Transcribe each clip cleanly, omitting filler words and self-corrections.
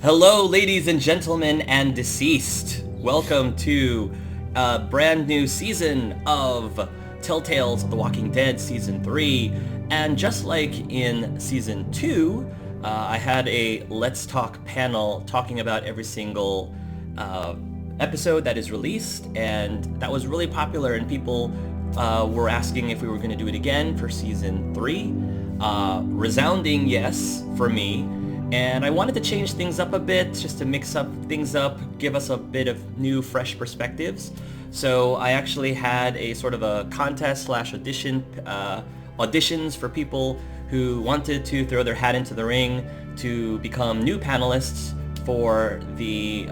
Hello, ladies and gentlemen and deceased. Welcome to a brand new season of Telltale's The Walking Dead Season 3. And just like in Season 2, I had a Let's Talk panel talking about every single episode that is released, and that was really popular, and people were asking if we were going to do it again for Season 3. Resounding yes for me. And I wanted to change things up a bit, just to mix up things up, give us a bit of new, fresh perspectives. So I actually had a sort of a contest / auditions for people who wanted to throw their hat into the ring to become new panelists for the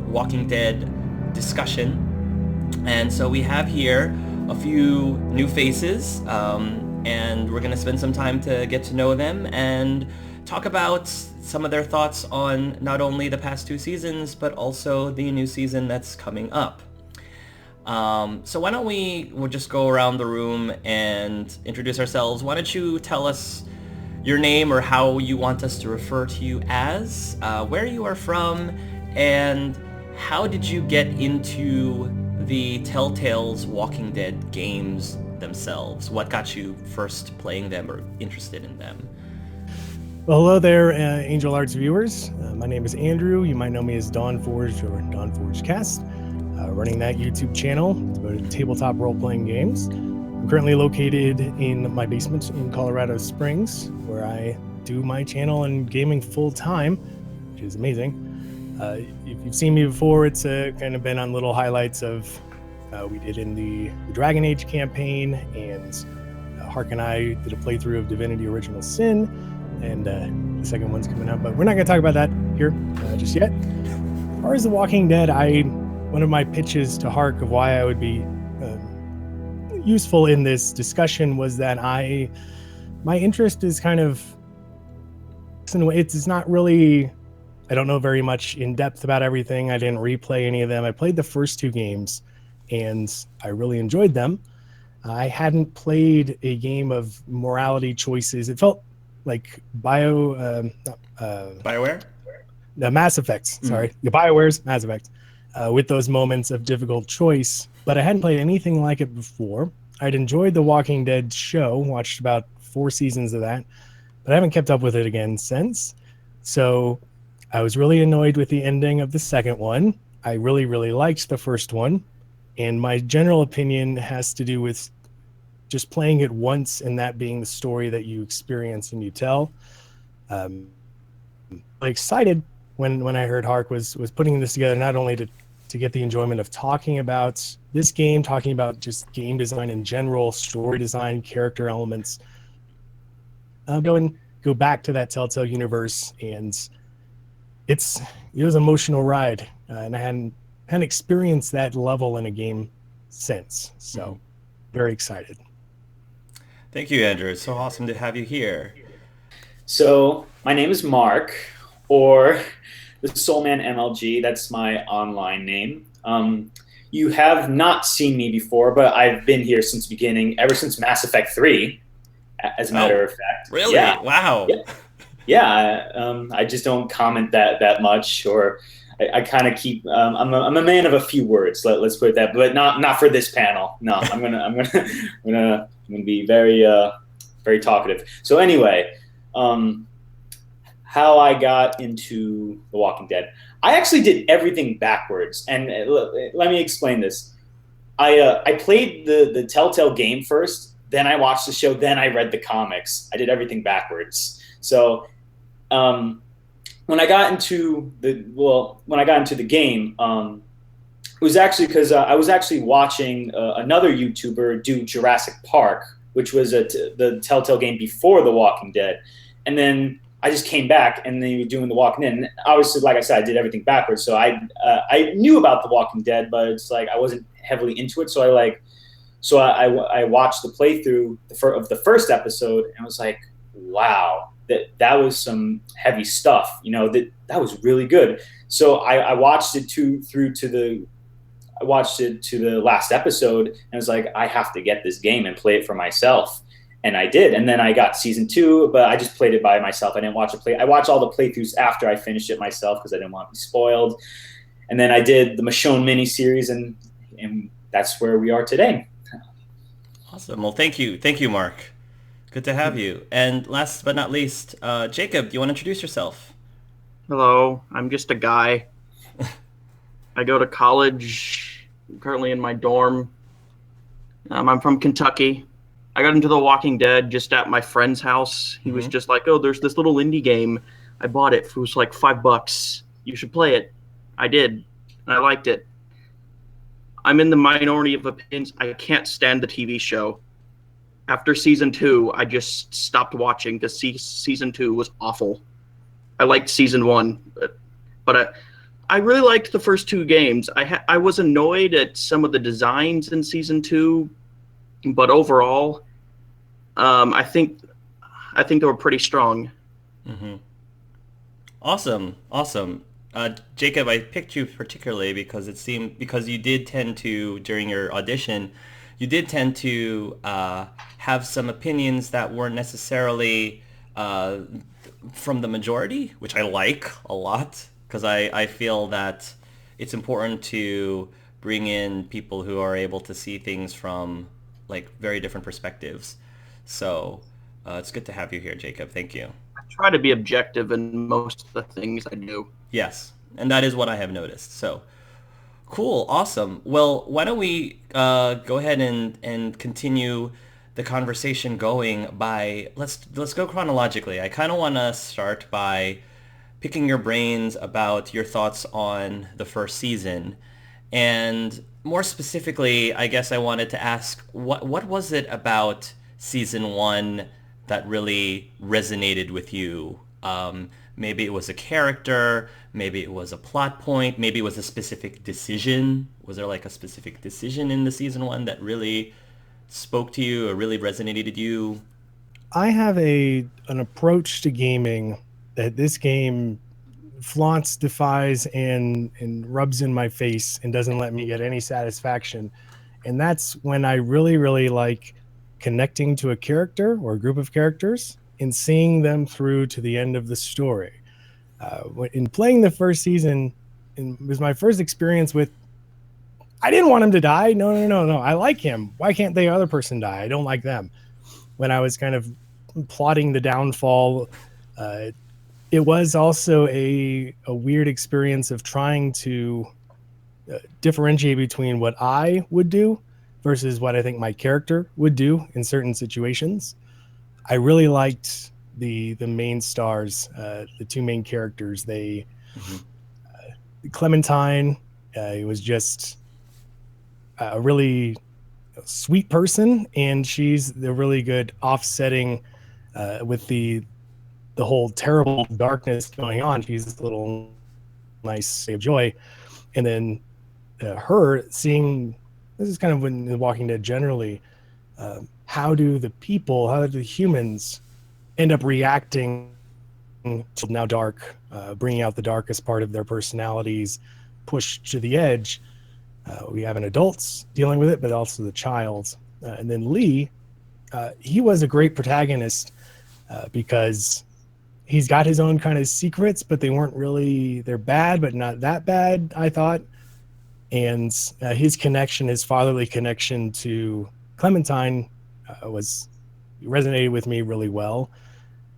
Walking Dead discussion. And so we have here a few new faces, and we're going to spend some time to get to know them and talk about some of their thoughts on not only the past 2 seasons, but also the new season that's coming up. So why don't we'll just go around the room and introduce ourselves. Why don't you tell us your name or how you want us to refer to you as, where you are from, and how did you get into the Telltale's Walking Dead games themselves? What got you first playing them or interested in them? Well, hello there, Angel Arts viewers. My name is Andrew. You might know me as Dawnforged or Dawnforgedcast, running that YouTube channel devoted to tabletop role-playing games. I'm currently located in my basement in Colorado Springs, where I do my channel and gaming full-time, which is amazing. If you've seen me before, it's kind of been on little highlights of we did in the Dragon Age campaign, and Hark and I did a playthrough of Divinity Original Sin, and the second one's coming out, but we're not going to talk about that here just yet. As far as The Walking Dead, one of my pitches to Hark of why I would be useful in this discussion was that my interest is kind of, it's not really, I don't know very much in depth about everything. I didn't replay any of them. I played the first 2 games and I really enjoyed them. I hadn't played a game of morality choices. It felt like BioWare? The Mass Effect, sorry. The BioWare's Mass Effect, with those moments of difficult choice, but I hadn't played anything like it before. I'd enjoyed The Walking Dead show, watched about 4 seasons of that, but I haven't kept up with it again since. So I was really annoyed with the ending of the second one. I really, really liked the first one, and my general opinion has to do with just playing it once and that being the story that you experience and you tell. Excited when I heard Hark was putting this together, not only to get the enjoyment of talking about this game, talking about just game design in general, story design, character elements, go back to that Telltale universe, and it was an emotional ride, and I hadn't experienced that level in a game since, so very excited. Thank you, Andrew. It's so awesome to have you here. So my name is Mark, or the Soulman MLG. That's my online name. You have not seen me before, but I've been here since the beginning, ever since Mass Effect 3, as a matter of fact. Really? Yeah. Wow. Yeah. I just don't comment that much, or I kind of keep. I'm a man of a few words. Let's put it that, but not for this panel. No, I'm gonna be very talkative. So anyway, how I got into The Walking Dead. I actually did everything backwards, and let me explain this. I played the Telltale game first, then I watched the show, then I read the comics. I did everything backwards. So when I got into the game, it was actually because I was actually watching another YouTuber do Jurassic Park, which was the Telltale game before The Walking Dead. And then I just came back, and they were doing The Walking Dead. And obviously, like I said, I did everything backwards. So I knew about The Walking Dead, but it's like I wasn't heavily into it. So I watched the playthrough of the first episode, and I was like, wow, that was some heavy stuff. That was really good. So I watched it to the last episode, and I was like, I have to get this game and play it for myself. And I did. And then I got season 2, but I just played it by myself. I didn't watch I watched all the playthroughs after I finished it myself because I didn't want to be spoiled. And then I did the Michonne miniseries, and that's where we are today. Awesome. Well, thank you. Thank you, Mark. Good to have you. And last but not least, Jacob, do you want to introduce yourself? Hello, I'm just a guy. I go to college, currently in my dorm. I'm from Kentucky. I got into The Walking Dead just at my friend's house. He was just like, oh, there's this little indie game. I bought it. It was like $5. You should play it. I did, and I liked it. I'm in the minority of opinions. I can't stand the TV show. After season 2, I just stopped watching because season 2 was awful. I liked season 1, but I really liked the first 2 games. I was annoyed at some of the designs in season 2, but overall, I think they were pretty strong. Mm-hmm. Awesome. Jacob, I picked you particularly because you did tend to, during your audition, you did tend to have some opinions that weren't necessarily from the majority, which I like a lot because I feel that it's important to bring in people who are able to see things from like very different perspectives. So it's good to have you here, Jacob. Thank you. I try to be objective in most of the things I do. Yes, and that is what I have noticed. So cool, awesome. Well, why don't we go ahead and continue the conversation going by let's go chronologically. I kind of want to start by picking your brains about your thoughts on the first season, and more specifically, I guess I wanted to ask what was it about season 1 that really resonated with you? Maybe it was a character, maybe it was a plot point, maybe it was a specific decision. Was there like a specific decision in the season 1 that really spoke to you or really resonated with you? I have an approach to gaming that this game flaunts, defies, and rubs in my face and doesn't let me get any satisfaction. And that's when I really, really like connecting to a character or a group of characters and seeing them through to the end of the story. In playing the first season, it was my first experience with, I didn't want him to die. No. I like him. Why can't the other person die? I don't like them. When I was kind of plotting the downfall, it was also a weird experience of trying to differentiate between what I would do versus what I think my character would do in certain situations. I really liked the main stars, the 2 main characters. Clementine, was just a really sweet person, and she's the really good offsetting with the whole terrible darkness going on. She's this little nice ray of joy, and then her seeing, this is kind of when The Walking Dead generally, how do the humans end up reacting to now dark, bringing out the darkest part of their personalities, pushed to the edge. We have an adults dealing with it, but also the child. And then Lee, he was a great protagonist because he's got his own kind of secrets, but they're bad, but not that bad, I thought. And his fatherly connection to Clementine resonated with me really well.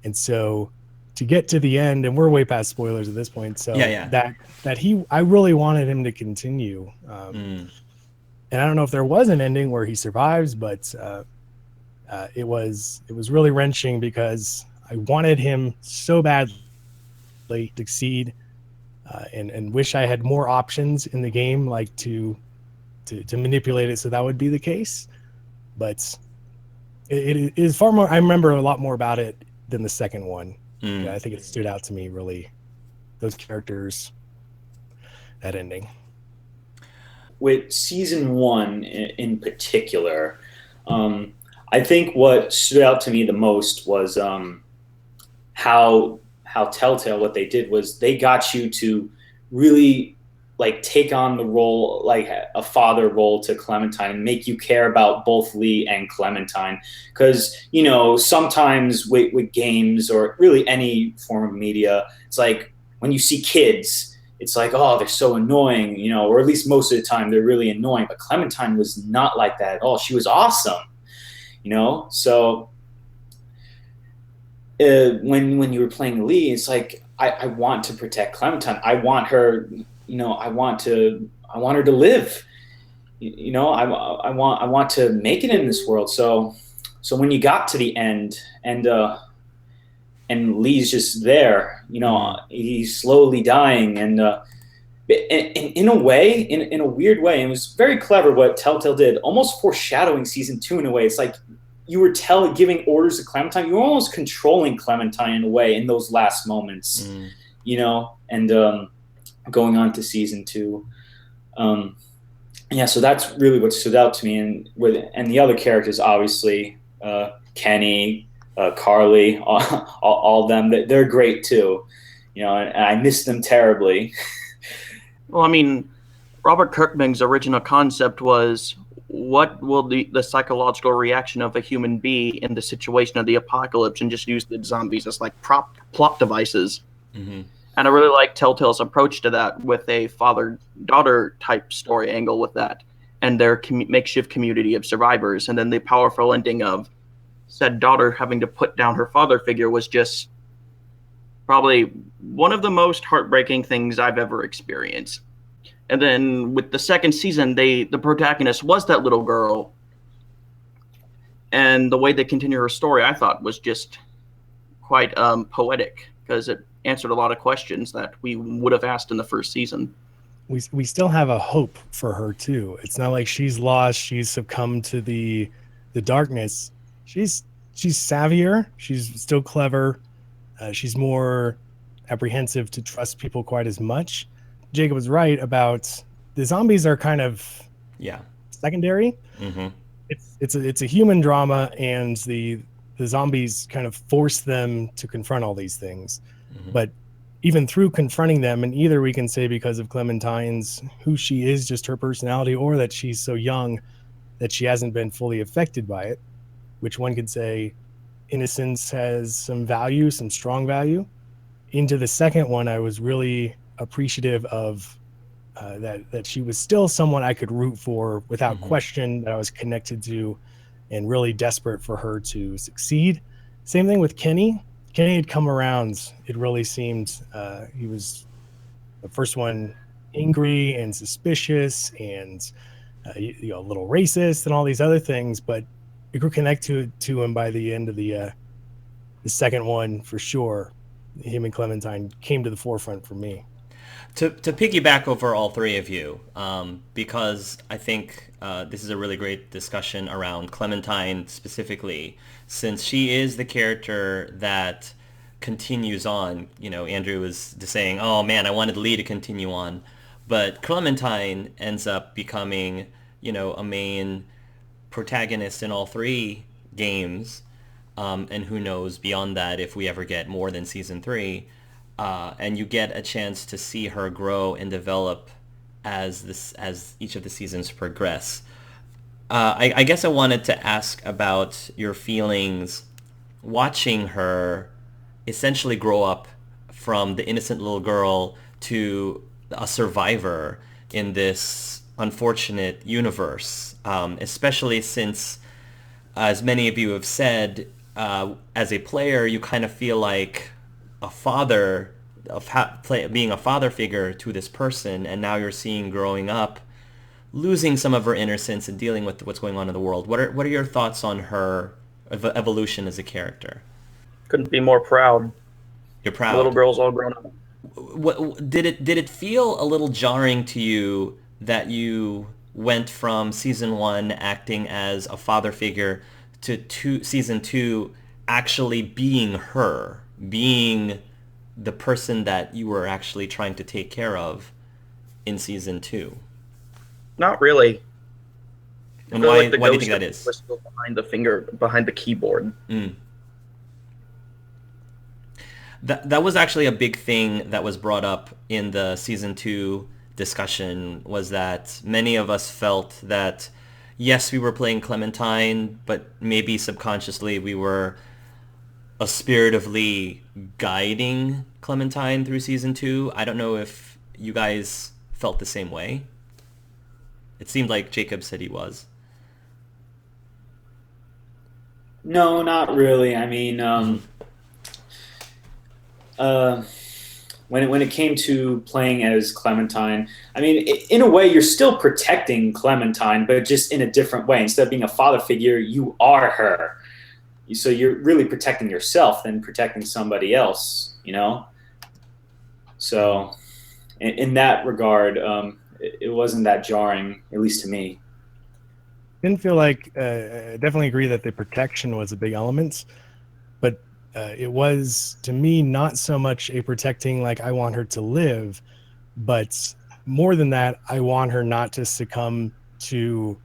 And so to get to the end, and we're way past spoilers at this point, so yeah. I really wanted him to continue. And I don't know if there was an ending where he survives, but it was really wrenching because I wanted him so badly to succeed, and wish I had more options in the game, like to manipulate it so that would be the case. But it is far more. I remember a lot more about it than the second one. Yeah, I think it stood out to me really. Those characters, that ending. With season 1 in particular, I think what stood out to me the most was how Telltale, what they did was they got you to really like take on the role, like a father role to Clementine, and make you care about both Lee and Clementine. Because, you know, sometimes with games or really any form of media, it's like when you see kids, it's like, oh, they're so annoying, you know, or at least most of the time they're really annoying. But Clementine was not like that at all. She was awesome, you know? So when you were playing Lee, it's like, I want to protect Clementine. I want her, you know, I want her to live. You know, I want to make it in this world. So when you got to the end and Lee's just there, you know, he's slowly dying, and in a way, in a weird way, and it was very clever what Telltale did, almost foreshadowing season 2 in a way. It's like you were giving orders to Clementine. You were almost controlling Clementine in a way in those last moments, you know, and going on to season 2. Yeah, so that's really what stood out to me. And the other characters, obviously, Kenny, Carly, all of them, they're great too, you know, and I miss them terribly. Well, I mean, Robert Kirkman's original concept was, what will the psychological reaction of a human be in the situation of the apocalypse, and just use the zombies as like plot devices. Mm-hmm. And I really like Telltale's approach to that, with a father-daughter type story angle with that, and their makeshift community of survivors. And then the powerful ending of said daughter having to put down her father figure was just probably one of the most heartbreaking things I've ever experienced. And then with the second season, the protagonist was that little girl. And the way they continue her story, I thought, was just quite poetic, because it answered a lot of questions that we would have asked in the first season. We still have a hope for her too. It's not like she's lost, she's succumbed to the darkness. She's savvier, she's still clever. She's more apprehensive to trust people quite as much. Jacob was right about the zombies are kind of secondary. Mm-hmm. It's a human drama, and the zombies kind of force them to confront all these things. Mm-hmm. But even through confronting them, and either we can say because of Clementine's who she is, just her personality, or that she's so young that she hasn't been fully affected by it, which one could say innocence has some value, some strong value. Into the second one, I was really appreciative of that she was still someone I could root for without question, that I was connected to, and really desperate for her to succeed. Same thing with Kenny. Kenny had come around. It really seemed he was the first one angry and suspicious and a little racist and all these other things, but you could connect to him by the end of the second one for sure. Him and Clementine came to the forefront for me. To piggyback over all three of you, because I think this is a really great discussion around Clementine specifically, since she is the character that continues on. You know, Andrew was just saying, oh man, I wanted Lee to continue on. But Clementine ends up becoming, you know, a main protagonist in all three games. And who knows beyond that if we ever get more than season 3. And you get a chance to see her grow and develop as each of the seasons progress. I guess I wanted to ask about your feelings watching her essentially grow up from the innocent little girl to a survivor in this unfortunate universe, especially since, as many of you have said, as a player, you kind of feel like a father, being a father figure to this person, and now you're seeing growing up, losing some of her innocence and dealing with what's going on in the world. What are your thoughts on her evolution as a character? Couldn't be more proud. You're proud. The little girl's all grown up. Did it feel a little jarring to you that you went from season 1 acting as a father figure to season 2 actually being her, being the person that you were actually trying to take care of in season 2? Not really. And why do you think that is? Was still behind the keyboard. That was actually a big thing that was brought up in the season 2 discussion was that many of us felt that, yes, we were playing Clementine, but maybe subconsciously we were aspiratively guiding Clementine through season 2. I don't know if you guys felt the same way. It seemed like Jacob said he was. No, not really. I mean, when it came to playing as Clementine, I mean, in a way, you're still protecting Clementine, but just in a different way. Instead of being a father figure, you are her. So you're really protecting yourself than protecting somebody else, you know? So in that regard, it wasn't that jarring, at least to me. Didn't feel like, I definitely agree that the protection was a big element, but it was, to me, not so much a protecting, like I want her to live, but more than that, I want her not to succumb to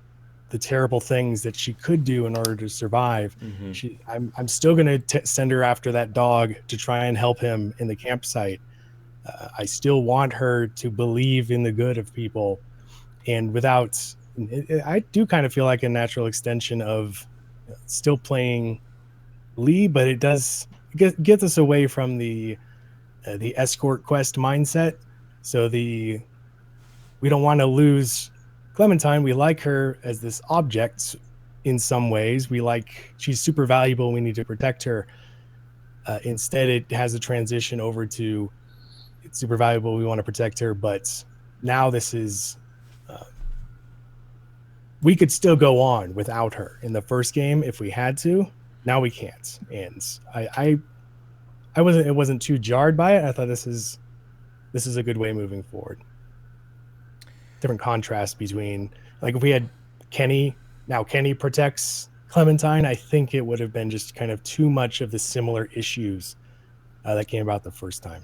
the terrible things that she could do in order to survive. I'm still going to send her after that dog to try and help him in the campsite. I still want her to believe in the good of people, and without, I do kind of feel like a natural extension of still playing Lee, but it does get us away from the escort quest mindset. So we don't want to lose Clementine. We like her as this object in some ways. She's super valuable. We need to protect her. Instead, it has a transition over to it's super valuable. We want to protect her, but now this is. We could still go on without her in the first game if we had to. Now we can't, and I wasn't. It wasn't too jarred by it. I thought this is a good way moving forward. Different contrast between, like, if we had Kenny, now Kenny protects Clementine, I think it would have been just kind of too much of the similar issues that came about the first time.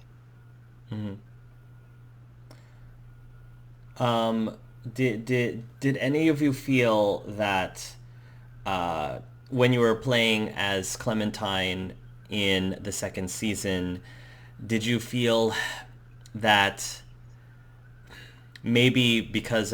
Did any of you feel that when you were playing as Clementine in the second season, did you feel that maybe because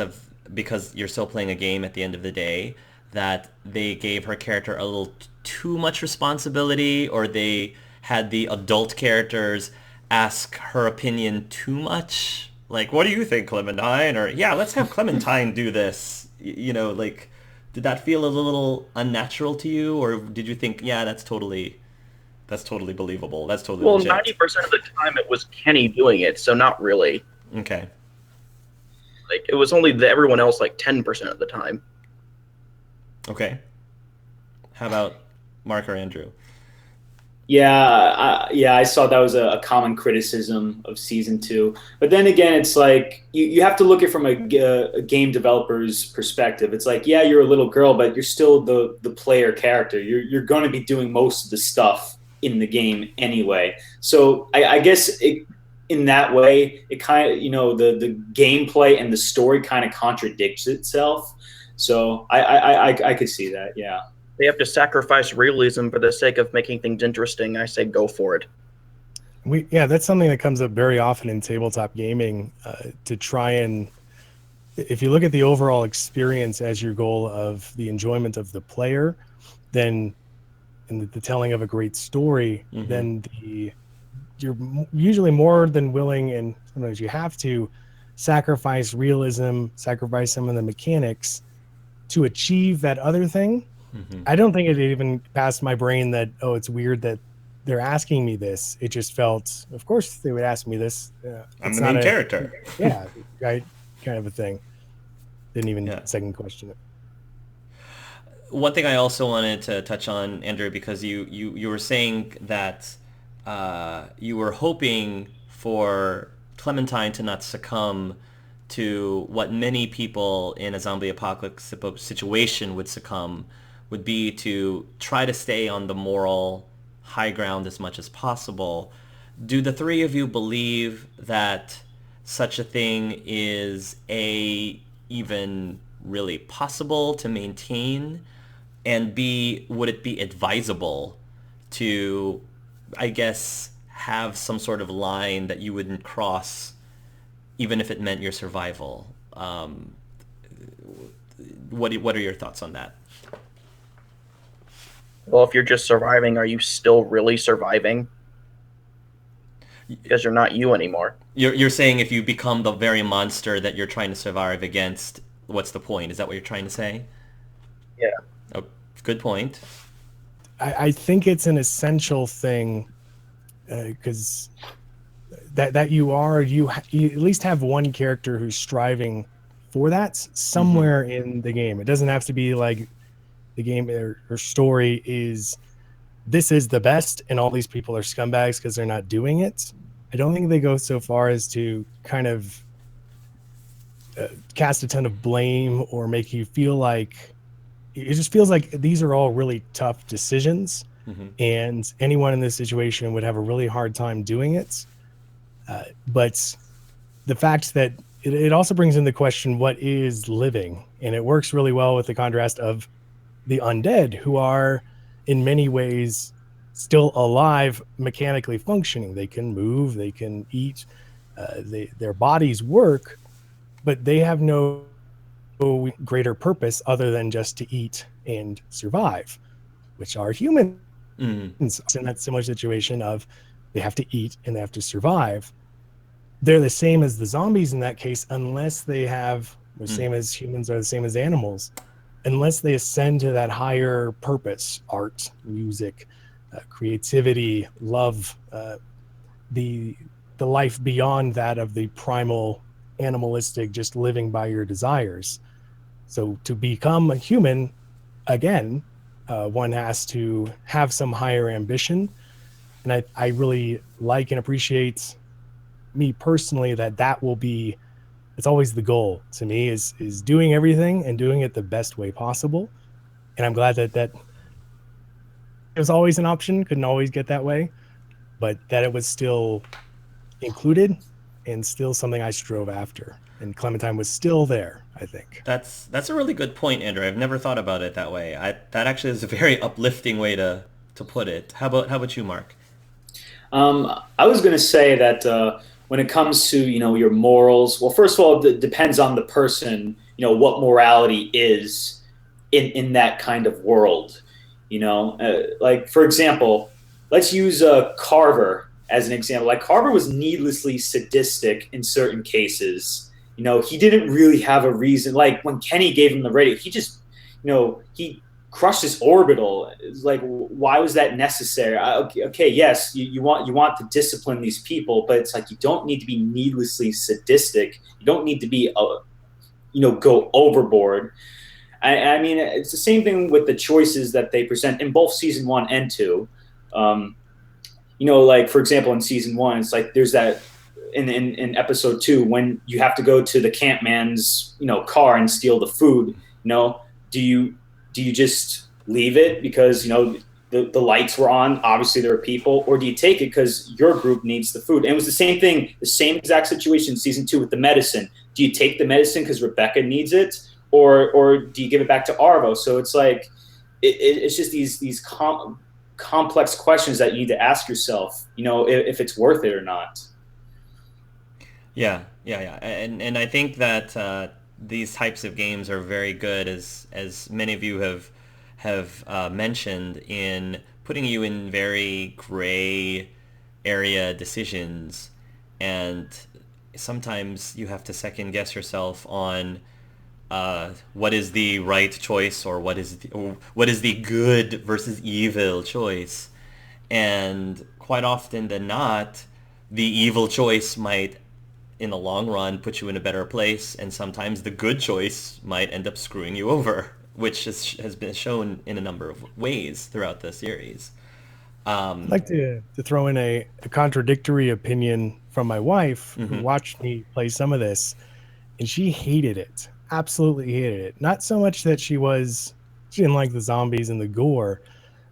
you're still playing a game at the end of the day, that they gave her character a little too much responsibility, or they had the adult characters ask her opinion too much? Like, what do you think, Clementine? Or, yeah, let's have Clementine do this. You know, like, did that feel a little unnatural to you? Or did you think, yeah, that's totally believable. That's totally legit. 90% of the time it was Kenny doing it, so not really. Okay. Like, it was only everyone else, like, 10% of the time. Okay. How about Mark or Andrew? Yeah, I saw that was a common criticism of season 2. But then again, it's like you have to look at it from a game developer's perspective. It's like, yeah, you're a little girl, but you're still the player character. You're going to be doing most of the stuff in the game anyway. So I guess in that way, it kind of, the gameplay and the story kind of contradicts itself. So I could see that, yeah. They have to sacrifice realism for the sake of making things interesting. I say go for it. That's something that comes up very often in tabletop gaming, to try and, if you look at the overall experience as your goal of the enjoyment of the player, then in the telling of a great story, then you're usually more than willing, and sometimes you have to sacrifice realism, sacrifice some of the mechanics to achieve that other thing. I don't think it even passed my brain that, oh, it's weird that they're asking me this. It just felt, of course they would ask me this. I'm the main character. Yeah, right, kind of a thing. Didn't even second question it. One thing I also wanted to touch on, Andrew, because you were saying that you were hoping for Clementine to not succumb to what many people in a zombie apocalypse situation would be to try to stay on the moral high ground as much as possible. Do the three of you believe that such a thing is even really possible to maintain? And B, would it be advisable to, I guess, have some sort of line that you wouldn't cross even if it meant your survival. What are your thoughts on that? Well, if you're just surviving, are you still really surviving? Because you're not you anymore. You're saying if you become the very monster that you're trying to survive against, what's the point? Is that what you're trying to say? Yeah. Oh, good point. I think it's an essential thing because that you at least have one character who's striving for that somewhere in the game. It doesn't have to be like the game or story is this is the best and all these people are scumbags because they're not doing it. I don't think they go so far as to kind of cast a ton of blame or make you feel like it just feels like these are all really tough decisions and anyone in this situation would have a really hard time doing it. But the fact that it also brings in the question, what is living? And it works really well with the contrast of the undead, who are in many ways still alive, mechanically functioning. They can move, they can eat, their bodies work, but they have no greater purpose other than just to eat and survive, which are humans in that similar situation of they have to eat and they have to survive. They're the same as the zombies in that case, unless they have the same as humans are the same as animals, unless they ascend to that higher purpose, art, music, creativity, love, the life beyond that of the primal animalistic, just living by your desires. So to become a human again, one has to have some higher ambition. And I really like and appreciate, me personally, that will be, it's always the goal to me is doing everything and doing it the best way possible. And I'm glad that it was always an option, couldn't always get that way, but that it was still included and still something I strove after. And Clementine was still there, I think. That's a really good point, Andrew. I've never thought about it that way. That actually is a very uplifting way to put it. How about you, Mark? I was going to say that when it comes to your morals, well, first of all, it depends on the person. What morality is in that kind of world. Like for example, let's use Carver as an example. Like Carver was needlessly sadistic in certain cases. He didn't really have a reason. Like when Kenny gave him the radio, he just, he crushed his orbital. It's like, why was that necessary? Okay, yes, you want to discipline these people, but it's like you don't need to be needlessly sadistic. You don't need to be, go overboard. I mean, it's the same thing with the choices that they present in both season 1 and 2. Like for example, in season 1, it's like there's that in episode 2 when you have to go to the camp man's car and steal the food. Do you just leave it because the lights were on, obviously there are people, or do you take it because your group needs the food? And it was the same thing, the same exact situation in season 2 with the medicine. Do you take the medicine because Rebecca needs it, or do you give it back to Arvo? So it's like it's just these complex questions that you need to ask yourself, if it's worth it or not. Yeah. And I think that these types of games are very good, as many of you have mentioned, in putting you in very gray area decisions, and sometimes you have to second guess yourself on what is the right choice, or what is the good versus evil choice. And quite often than not, the evil choice might, in the long run, put you in a better place, and sometimes the good choice might end up screwing you over, which has been shown in a number of ways throughout the series. I'd like to throw in a contradictory opinion from my wife, who watched me play some of this, and she hated it. Absolutely hated it. Not so much that she didn't like the zombies and the gore,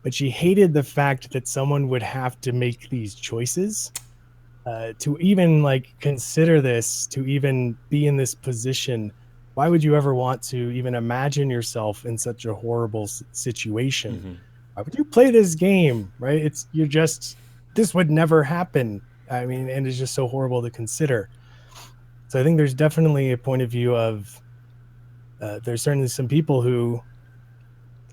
but she hated the fact that someone would have to make these choices to even consider this, to even be in this position. Why would you ever want to even imagine yourself in such a horrible situation? Why would you play this game, right? This would never happen. I mean, and it's just so horrible to consider. So I think there's definitely a point of view of there's certainly some people who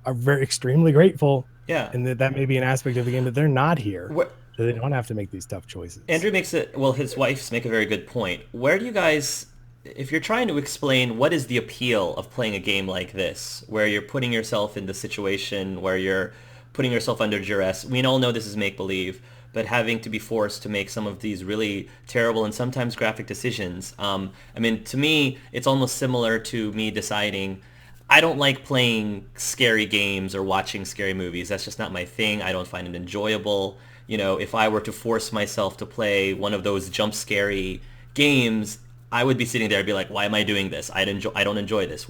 are very extremely grateful, Yeah. and that may be an aspect of the game that they're not here, What so they don't have to make these tough choices. Andrew makes it, well, his wife's make a very good point. Where do you guys, if you're trying to explain what is the appeal of playing a game like this, where you're putting yourself in the situation where you're putting yourself under duress, we all know this is make-believe, but having to be forced to make some of these really terrible and sometimes graphic decisions. I mean, to me, it's almost similar to me deciding I don't like playing scary games or watching scary movies. That's just not my thing. I don't find it enjoyable. You know, if I were to force myself to play one of those jump scary games, I would be sitting there and be like, why am I doing this? I don't enjoy this.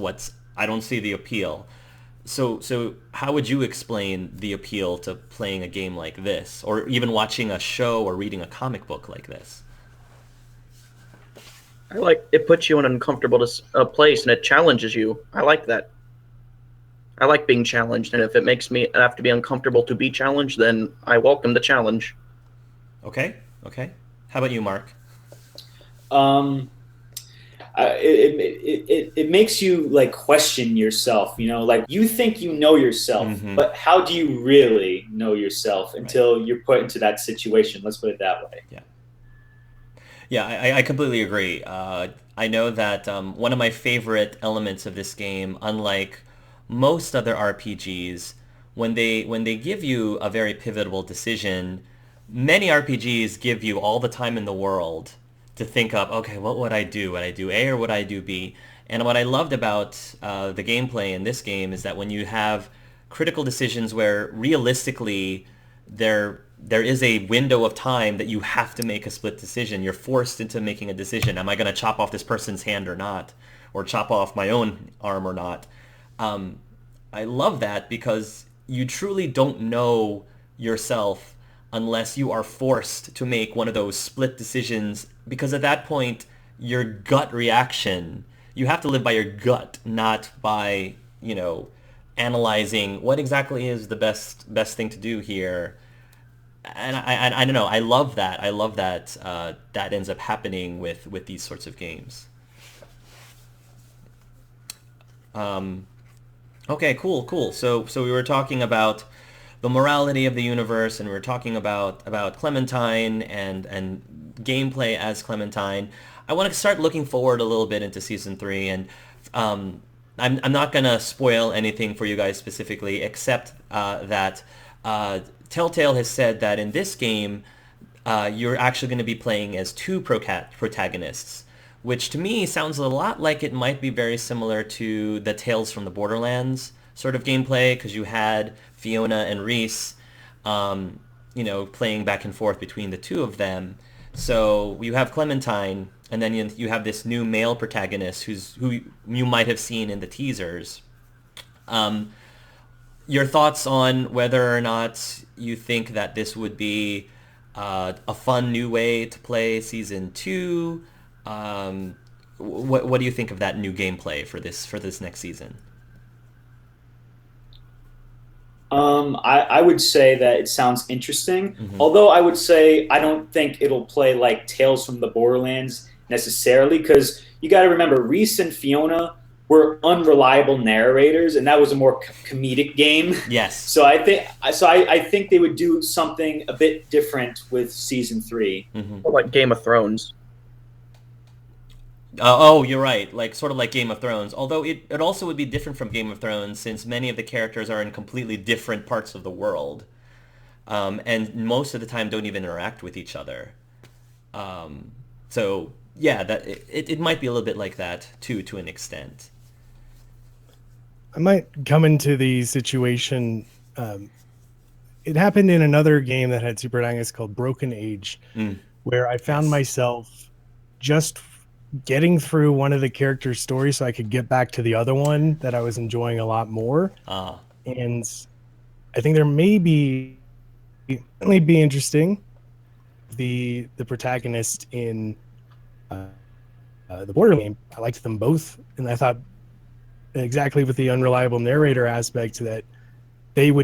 I don't see the appeal. So how would you explain the appeal to playing a game like this, or even watching a show or reading a comic book like this? I like it puts you in an uncomfortable place and it challenges you. I like that. I like being challenged, and if it makes me have to be uncomfortable to be challenged, then I welcome the challenge. Okay. How about you, Mark? It makes you like question yourself, you know, like you think you know yourself, but how do you really know yourself until you're put into that situation? Let's put it that way. Yeah, I completely agree. I know that one of my favorite elements of this game, unlike most other RPGs, when they give you a very pivotal decision, many RPGs give you all the time in the world to think of, okay, what would I do? Would I do A or would I do B? And what I loved about the gameplay in this game is that when you have critical decisions where realistically there is a window of time that you have to make a split decision. You're forced into making a decision. Am I going to chop off this person's hand or not? Or chop off my own arm or not? I love that because you truly don't know yourself unless you are forced to make one of those split decisions, because at that point, your gut reaction, you have to live by your gut, not by, you know, analyzing what exactly is the best thing to do here. And I don't know. I love that. I love that that ends up happening with these sorts of games. Okay, cool. So we were talking about the morality of the universe, and we were talking about Clementine and gameplay as Clementine. I want to start looking forward a little bit into season 3, and I'm not gonna spoil anything for you guys specifically, except that Telltale has said that in this game, you're actually going to be playing as two protagonists, which to me sounds a lot like it might be very similar to the Tales from the Borderlands sort of gameplay, because you had Fiona and Reese, you know, playing back and forth between the two of them. So you have Clementine, and then you have this new male protagonist who you might have seen in the teasers. Your thoughts on whether or not you think that this would be a fun new way to play season 2? What do you think of that new gameplay for this next season? I would say that it sounds interesting. Although I would say I don't think it'll play like Tales from the Borderlands necessarily, because you got to remember Reese and Fiona were unreliable narrators, and that was a more comedic game. Yes. So I think they would do something a bit different with season 3. Like Game of Thrones. Oh, you're right. Like sort of like Game of Thrones. Although it also would be different from Game of Thrones, since many of the characters are in completely different parts of the world, and most of the time don't even interact with each other. So yeah, that it might be a little bit like that too, to an extent. I might come into the situation. It happened in another game that had two protagonists called Broken Age, where I found myself just getting through one of the characters' stories so I could get back to the other one that I was enjoying a lot more. And I think there may be interesting. The protagonist in the Border game, I liked them both, and I thought exactly with the unreliable narrator aspect that they were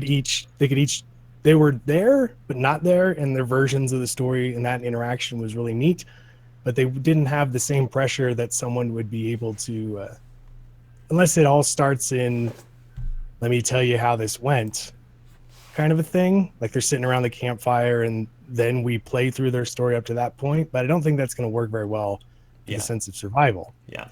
there but not there, and their versions of the story and that interaction was really neat. but they didn't have the same pressure that someone would be able to, unless it all starts in, let me tell you how this went, kind of a thing. Like they're sitting around the campfire and then we play through their story up to that point. But I don't think that's going to work very well for the sense of survival. Yeah.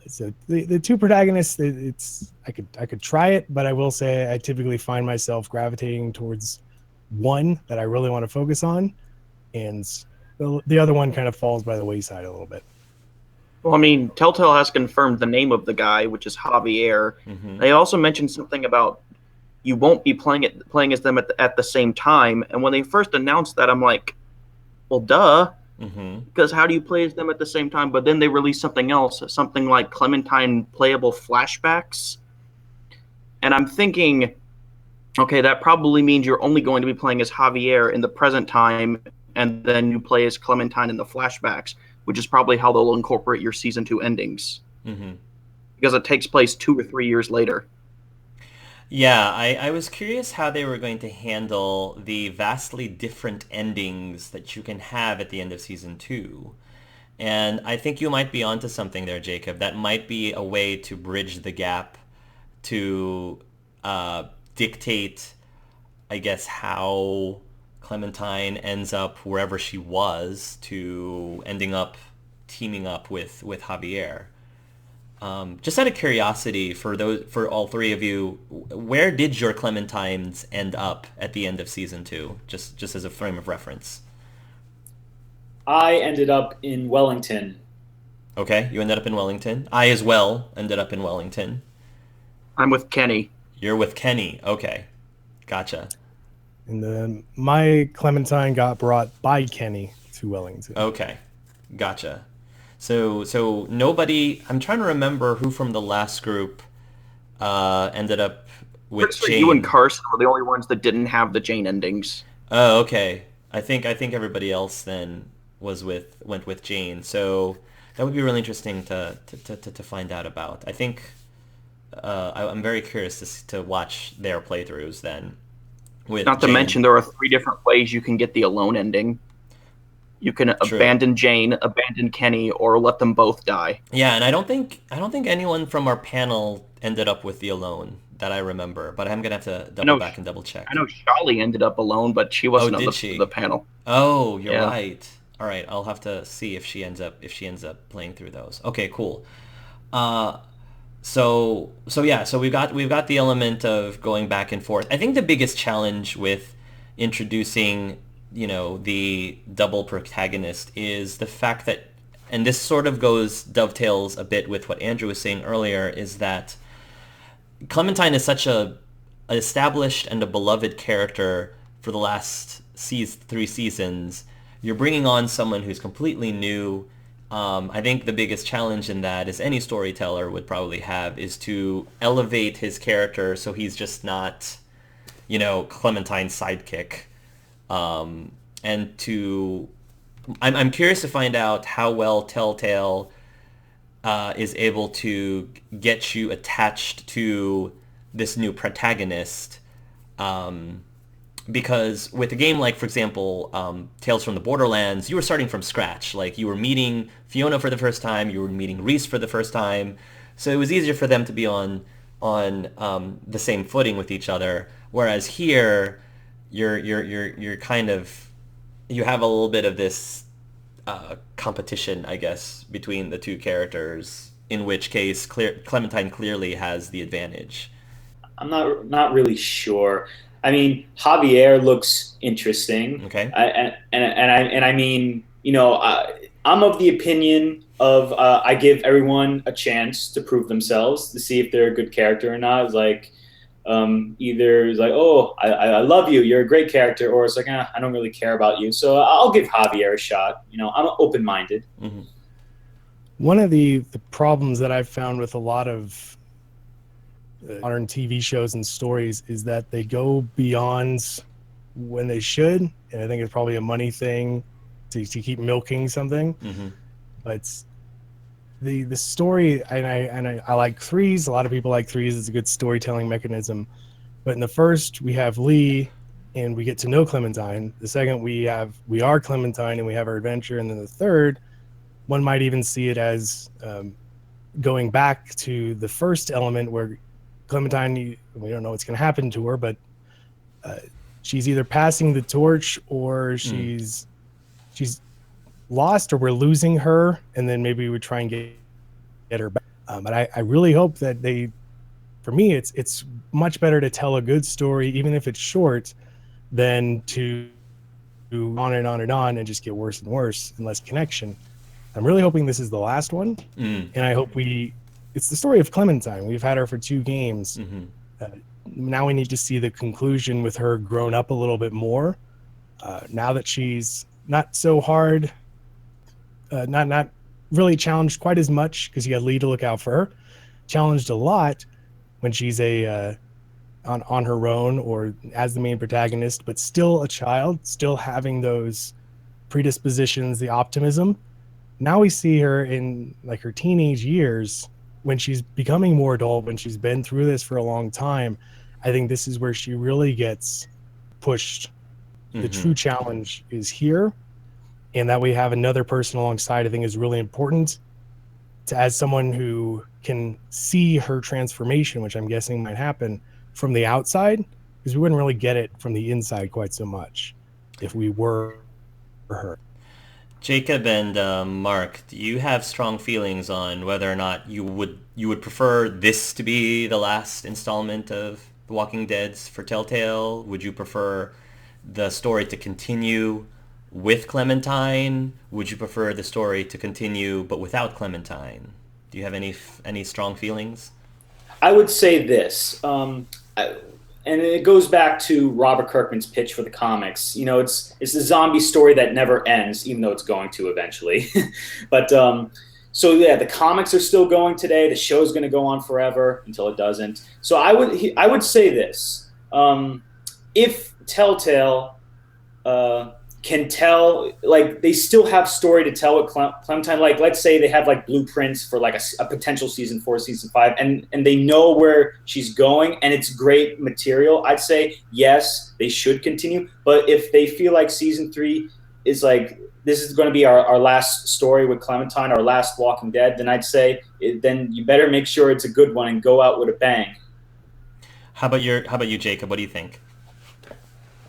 So the two protagonists, I could try it, but I will say I typically find myself gravitating towards one that I really want to focus on, and the other one kind of falls by the wayside a little bit. Well, I mean, Telltale has confirmed the name of the guy, which is Javier. Mm-hmm. They also mentioned something about you won't be playing as them at the same time. And when they first announced that, I'm like, well, duh. Mm-hmm. Because how do you play as them at the same time? But then they released something else, something like Clementine playable flashbacks. And I'm thinking, okay, that probably means you're only going to be playing as Javier in the present time, and then you play as Clementine in the flashbacks, which is probably how they'll incorporate your season 2 endings. Mm-hmm. Because it takes place 2 or 3 years later. Yeah, I was curious how they were going to handle the vastly different endings that you can have at the end of season 2. And I think you might be onto something there, Jacob. That might be a way to bridge the gap to dictate, I guess, how Clementine ends up wherever she was to ending up teaming up with Javier. Just out of curiosity, for all three of you, where did your Clementines end up at the end of season 2? Just as a frame of reference. I ended up in Wellington. Okay, you ended up in Wellington. I as well ended up in Wellington. I'm with Kenny. You're with Kenny. Okay, gotcha. And then my Clementine got brought by Kenny to Wellington. Okay, gotcha. So nobody. I'm trying to remember who from the last group ended up with Jane. You and Carson were the only ones that didn't have the Jane endings. Oh, okay. I think everybody else then went with Jane. So that would be really interesting to find out about. I think I'm very curious to watch their playthroughs then. Not to mention there are 3 different ways you can get the alone ending. You can abandon Jane, abandon Kenny, or let them both die. Yeah, and I don't think anyone from our panel ended up with the alone that I remember, but I'm gonna have to double back and double check. I know Shali ended up alone, but she wasn't on the panel. Oh, you're right. All right, I'll have to see if she ends up playing through those. Okay, cool. So we've got the element of going back and forth. I think the biggest challenge with introducing, the double protagonist is the fact that, and this sort of dovetails a bit with what Andrew was saying earlier, is that Clementine is such an established and a beloved character for the last 3 seasons. You're bringing on someone who's completely new. I think the biggest challenge in that, as any storyteller would probably have, is to elevate his character so he's just not, Clementine's sidekick. And I'm curious to find out how well Telltale is able to get you attached to this new protagonist. Because with a game like, for example, Tales from the Borderlands, you were starting from scratch. Like, you were meeting Fiona for the first time, you were meeting Reese for the first time, so it was easier for them to be on the same footing with each other. Whereas here, you're kind of, you have a little bit of this competition, I guess, between the two characters. In which case, Clementine clearly has the advantage. I'm not really sure. I mean, Javier looks interesting. Okay. I mean, I'm of the opinion of I give everyone a chance to prove themselves, to see if they're a good character or not. It's like either it's like, oh, I love you, you're a great character, or it's like, I don't really care about you. So I'll give Javier a shot. I'm open-minded. Mm-hmm. One of the problems that I've found with a lot of modern TV shows and stories is that they go beyond when they should, and I think it's probably a money thing to keep milking something. Mm-hmm. But the story, and I like threes. A lot of people like threes. It's a good storytelling mechanism. But in the first, we have Lee, and we get to know Clementine. The second, we are Clementine, and we have our adventure. And then the third, one might even see it as going back to the first element where Clementine, we don't know what's going to happen to her, but she's either passing the torch or she's lost, or we're losing her, and then maybe we try and get her back. But I really hope that for me, it's much better to tell a good story, even if it's short, than to on and on and on and just get worse and worse and less connection. I'm really hoping this is the last one, and I hope it's the story of Clementine. We've had her for 2 games. Now we need to see the conclusion with her grown up a little bit more. Now that she's not so hard, not really challenged quite as much, because you got Lee to look out for her. Challenged a lot when she's on her own or as the main protagonist, but still a child, still having those predispositions, the optimism. Now we see her in like her teenage years, when she's becoming more adult, when she's been through this for a long time. I think this is where she really gets pushed. The true challenge is here, and that we have another person alongside, I think, is really important. As someone who can see her transformation, which I'm guessing might happen from the outside, because we wouldn't really get it from the inside quite so much if we were her. Jacob and Mark, do you have strong feelings on whether or not you would prefer this to be the last installment of The Walking Dead's for Telltale? Would you prefer the story to continue with Clementine? Would you prefer the story to continue but without Clementine? Do you have any strong feelings? I would say this, and it goes back to Robert Kirkman's pitch for the comics. You know, it's the zombie story that never ends, even though it's going to eventually. But so yeah, the comics are still going today. The show's going to go on forever until it doesn't. So I would say this: if Telltale can tell, like, they still have story to tell with Clementine. Like, let's say they have like blueprints for like a potential season 4, season 5, and they know where she's going, and it's great material. I'd say yes, they should continue. But if they feel like season 3 is like, this is going to be our last story with Clementine, our last Walking Dead, then I'd say then you better make sure it's a good one and go out with a bang. How about you, Jacob? What do you think?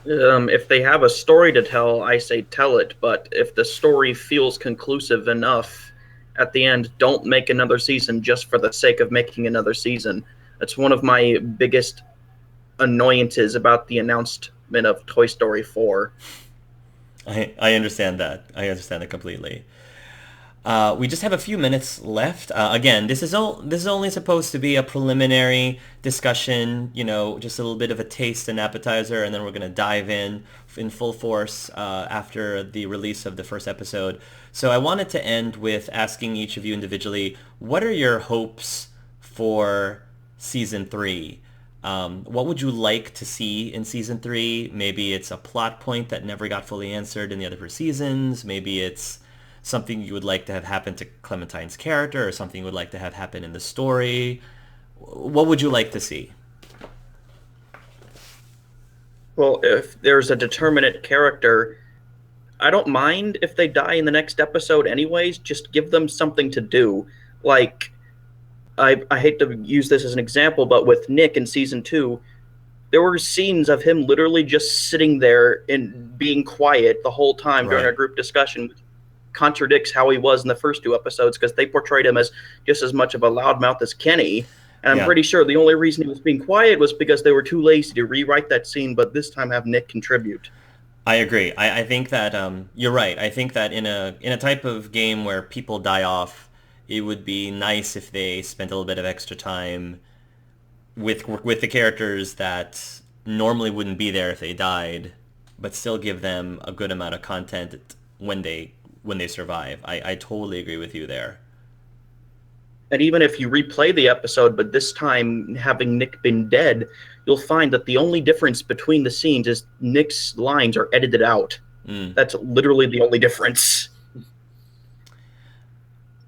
If they have a story to tell, I say tell it. But if the story feels conclusive enough at the end, don't make another season just for the sake of making another season. That's one of my biggest annoyances about the announcement of Toy Story 4. I understand that. I understand it completely. We just have a few minutes left. Again, this is only supposed to be a preliminary discussion, just a little bit of a taste and appetizer, and then we're going to dive in full force after the release of the first episode. So I wanted to end with asking each of you individually, what are your hopes for Season 3? What would you like to see in Season 3? Maybe it's a plot point that never got fully answered in the other seasons. Maybe it's something you would like to have happen to Clementine's character, or something you would like to have happen in the story. What would you like to see? Well, if there's a determinate character, I don't mind if they die in the next episode anyways. Just give them something to do. Like, I hate to use this as an example, but with Nick in Season 2, there were scenes of him literally just sitting there and being quiet the whole time during a group discussion. Contradicts how he was in the first 2 episodes, because they portrayed him as just as much of a loudmouth as Kenny. And I'm pretty sure the only reason he was being quiet was because they were too lazy to rewrite that scene, but this time have Nick contribute. I agree. I think that you're right. I think that in a type of game where people die off, it would be nice if they spent a little bit of extra time with the characters that normally wouldn't be there if they died, but still give them a good amount of content when they survive. I totally agree with you there. And even if you replay the episode, but this time having Nick been dead, you'll find that the only difference between the scenes is Nick's lines are edited out. That's literally the only difference.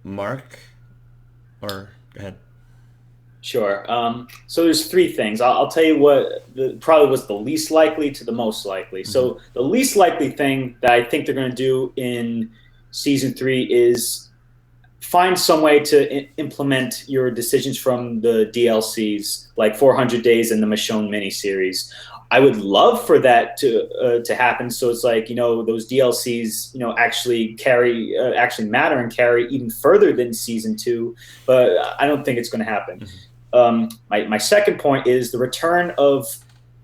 Mark? Or go ahead. Sure. So there's 3 things. I'll tell you what probably was the least likely to the most likely. So the least likely thing that I think they're going to do in Season 3 is find some way to implement your decisions from the DLCs, like 400 Days and the Michonne miniseries. I would love for that to happen. So it's like, those DLCs, actually matter and carry even further than season 2. But I don't think it's going to happen. My second point is the return of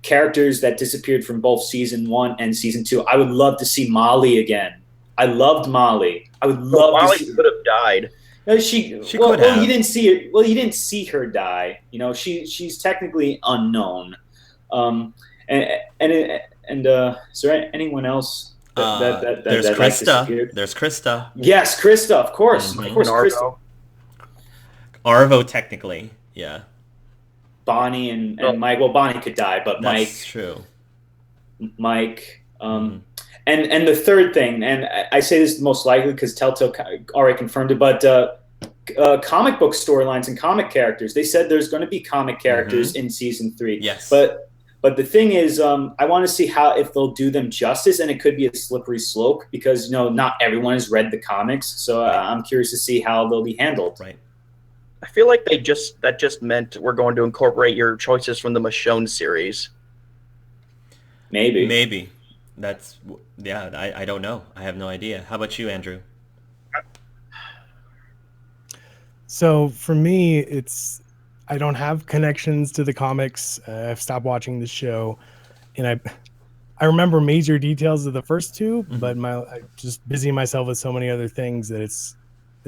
characters that disappeared from both season 1 and season 2. I would love to see Molly again. I loved Molly. I would love Molly to see. could have died. No, she could have. You didn't see it. Well, you didn't see her die. She's technically unknown. Is there anyone else there's Krista. There's Krista. Yes, Krista. Of course, Krista. Arvo. Arvo, technically, yeah. Bonnie and Mike. Well, Bonnie could die, but Mike. That's true. Mike. And the third thing, and I say this most likely because Telltale already confirmed it, but comic book storylines and comic characters. They said there's going to be comic characters in season 3. Yes. But the thing is, I want to see if they'll do them justice, and it could be a slippery slope because not everyone has read the comics. So I'm curious to see how they'll be handled. Right. I feel like that just meant we're going to incorporate your choices from the Michonne series. Maybe. That's I don't know. I have no idea. How about you, Andrew? So for me, I don't have connections to the comics. I've stopped watching the show, and I remember major details of the first 2, but I just busy myself with so many other things that it's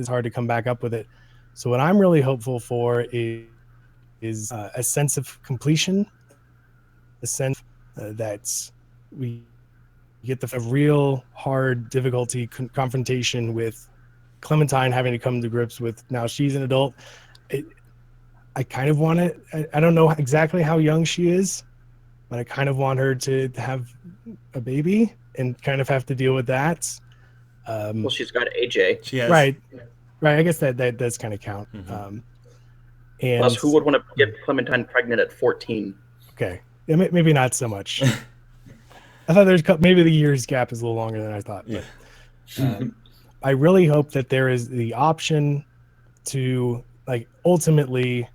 hard to come back up with it. So what I'm really hopeful for is a sense of completion, a sense that we get the real hard difficulty confrontation with Clementine having to come to grips with now she's an adult. I kind of want it. I don't know exactly how young she is, but I kind of want her to have a baby and kind of have to deal with that. Well, she's got AJ. She has. Right. I guess that does kind of count. Mm-hmm. And plus, who would want to get Clementine pregnant at 14? Okay, maybe not so much. I thought maybe the years gap is a little longer than I thought. Yeah. But, I really hope that there is the option to ultimately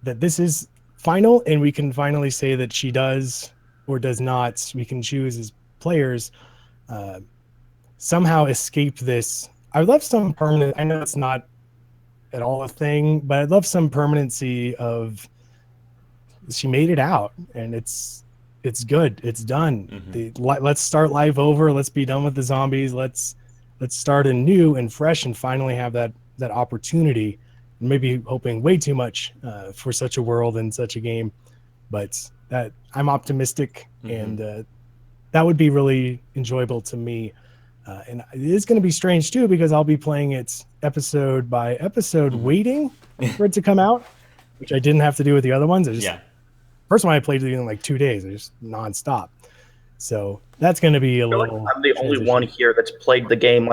that this is final and we can finally say that she does or does not. We can choose as players somehow escape this. I would love some permanent. I know it's not at all a thing, but I'd love some permanency of she made it out and it's good. It's done. Let's start life over. Let's be done with the zombies. Let's start anew and fresh and finally have that opportunity. Maybe hoping way too much for such a world and such a game, but that I'm optimistic and that would be really enjoyable to me. And it is going to be strange too because I'll be playing it episode by episode, waiting for it to come out, which I didn't have to do with the other ones. First one I played it in 2 days, just nonstop. So that's going to be a little. I'm the only one here that's played the game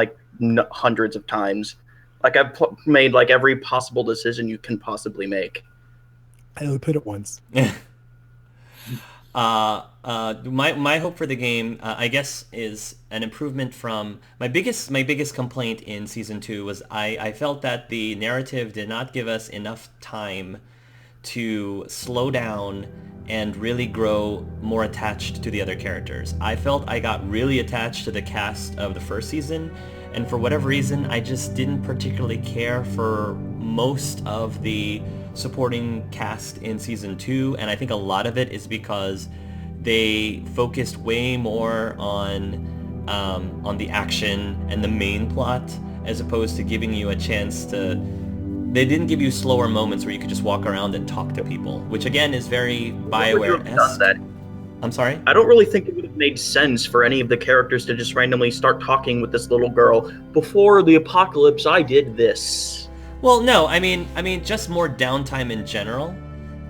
hundreds of times. I've made every possible decision you can possibly make. I only put it once. My hope for the game, I guess, is an improvement from my biggest complaint in season 2 was I felt that the narrative did not give us enough time to slow down and really grow more attached to the other characters. I felt I got really attached to the cast of the first season, and for whatever reason, I just didn't particularly care for most of the supporting cast in season 2, and I think a lot of it is because they focused way more on the action and the main plot, as opposed to giving you a chance to. They didn't give you slower moments where you could just walk around and talk to people, which again is very BioWare-esque. I'm sorry? I don't really think it would have made sense for any of the characters to just randomly start talking with this little girl. Before the apocalypse, I did this. Well, no, I mean, just more downtime in general.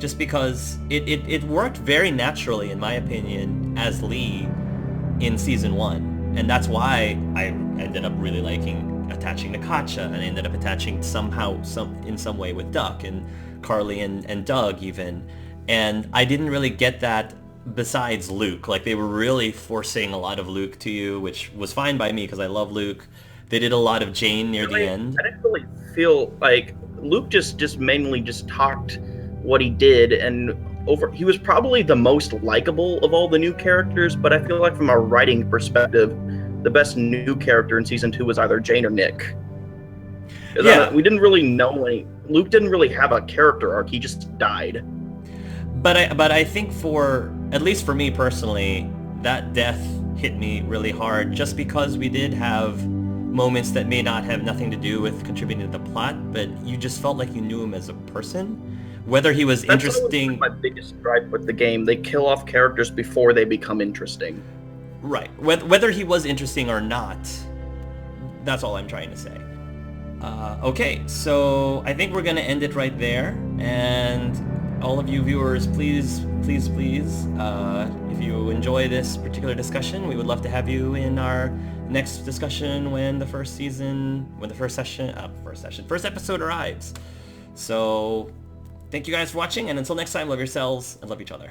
Just because it worked very naturally, in my opinion, as Lee in season 1. And that's why I ended up really attaching to Katja, and I ended up attaching in some way with Duck and Carly and Doug even. And I didn't really get that besides Luke. They were really forcing a lot of Luke to you, which was fine by me because I love Luke. They did a lot of Jane near the end. I didn't really feel like Luke just mainly just talked what he did, and he was probably the most likable of all the new characters, but I feel like from a writing perspective, the best new character in season 2 was either Jane or Nick. Yeah. We didn't really know Luke didn't really have a character arc. He just died. But I think at least for me personally, that death hit me really hard just because we did have moments that may not have nothing to do with contributing to the plot, but you just felt like you knew him as a person. Whether he was interesting... That's my biggest gripe with the game. They kill off characters before they become interesting. Right. Whether he was interesting or not, that's all I'm trying to say. Okay, so I think we're going to end it right there. And all of you viewers, please, if you enjoy this particular discussion, we would love to have you in our next discussion when the first episode arrives. So thank you guys for watching, and until next time, love yourselves and love each other.